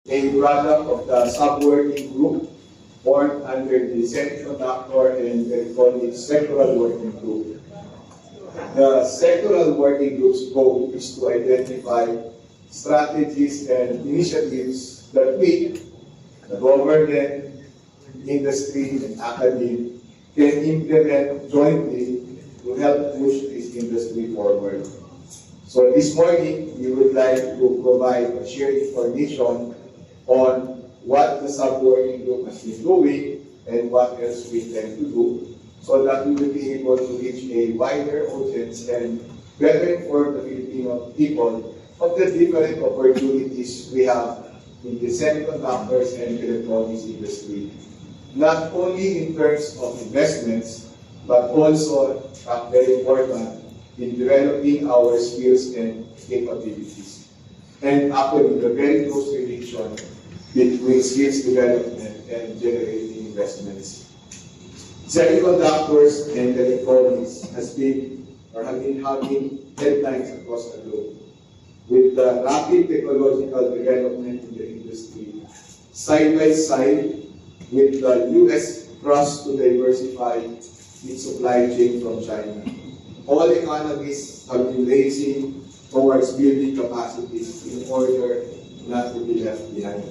a product of the sub-working group formed under the Semiconductor and Electronics Sectoral Working Group. The Sectoral Working Group's goal is to identify strategies and initiatives that we, the government, industry, and academia, can implement jointly to help push this industry forward. So this morning, we would like to provide or share information on what the sub-working group has been doing and what else we intend to do, so that we will be able to reach a wider audience and better inform the Filipino people of the different opportunities we have in the semiconductors and electronics industry. Not only in terms of investments, but also, very important, in developing our skills and capabilities. And actually, the very close relation between skills development and generating investments. Semiconductors and electronics have been having headlines across the globe. With the rapid technological development in the industry, side by side with the U.S. thrust to diversify its supply chain from China. All economies have been racing towards building capacities in order not to be left behind,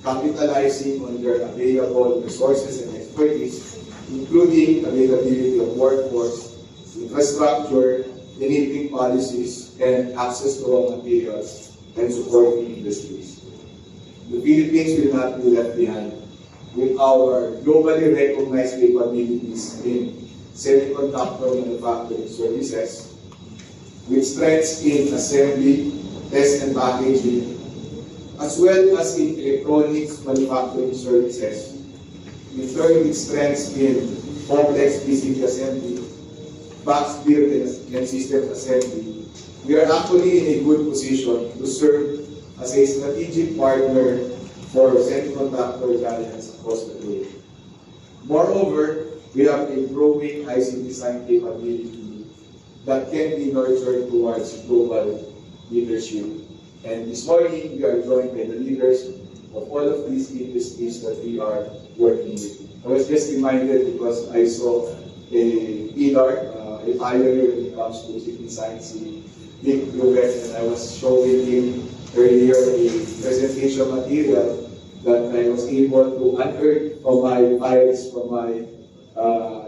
capitalizing on their available resources and expertise, including availability of workforce, infrastructure, enabling policies, and access to raw materials and supporting industries. The Philippines will not be left behind. With our globally recognized capabilities in semiconductor manufacturing services, with strengths in assembly, test and packaging, as well as in electronics manufacturing services, in turn with strengths in complex PCB assembly, box build and system assembly, we are actually in a good position to serve as a strategic partner for semiconductor giants across the globe. Moreover, we have a growing IC design capability that can be nurtured towards global leadership. And this morning, we are joined by the leaders of all of these industries that we are working with. I was just reminded because I saw a pillar, a pioneer when it comes to chip design, Nick Lubet, and I was showing him earlier a presentation material that I was able to unearth from my files, from my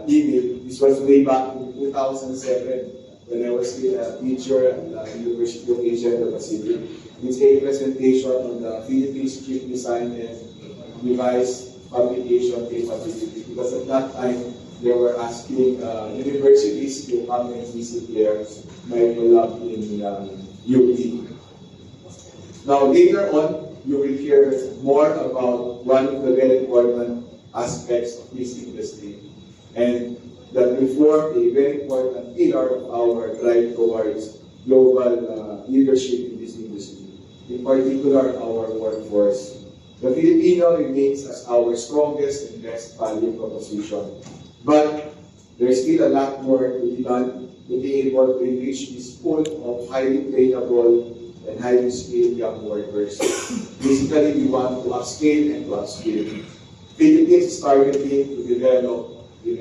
email. This was way back in 2007 when I was still a teacher at the University of Asia and the Pacific. It's a presentation on the Philippines chip design and device fabrication capability, because at that time they were asking universities to come and visit their medical lab in UP. Now later on, you will hear more about one of the very important aspects of this industry, and that will form a very important pillar of our drive towards global leadership in this industry, in particular our workforce. The Filipino remains as our strongest and best value proposition, but there's still a lot more to be done to be able to reach this pool of highly trainable and highly skilled young workers. Basically, we want to upscale and to upskill. Philippines is targeting to develop, you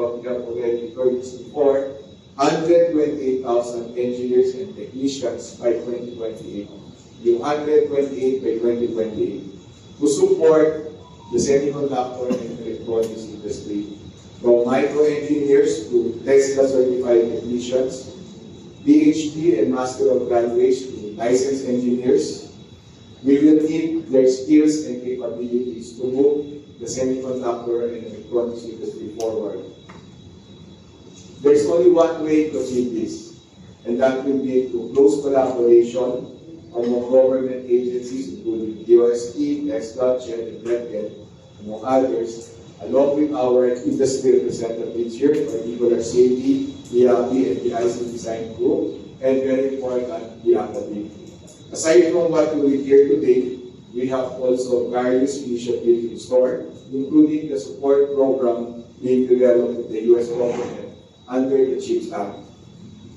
have already heard this before, 128,000 engineers and technicians by 2028. Yung 128 by 2028 to support the semiconductor and electronics industry, from micro engineers to Tesla certified technicians, PhD and Master of Graduates to licensed engineers. We will need their skills and capabilities to move the semiconductor and electronics industry forward. There's only one way to achieve this, and that will be through close collaboration among government agencies, including UST, ESCA, CHED, and REPED, among others, along with our industry representatives here, in particular CAD, EAPI, and the IC Design Group, and very important, the academy. Aside from what we will hear today, we have also various initiatives in store, including the support program being developed with the U.S. government under the CHIPS Act.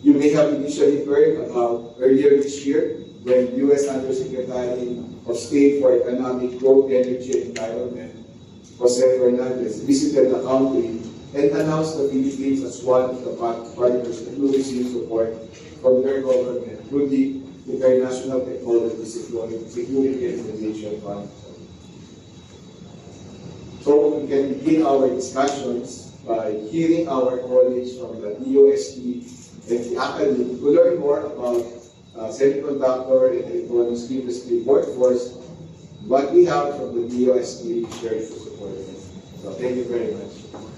You may have initially heard about earlier this year when U.S. Undersecretary of State for Economic Growth, Energy, and Environment, Jose Fernandez, visited the country and announced the Philippines as one of the partners that will receive support from their government through the International Technology Security and Innovation Fund. So we can begin our discussions by hearing our colleagues from the DOST and the academy to learn more about semiconductor and electronics industry workforce, what we have from the DOST shared to support them. So thank you very much.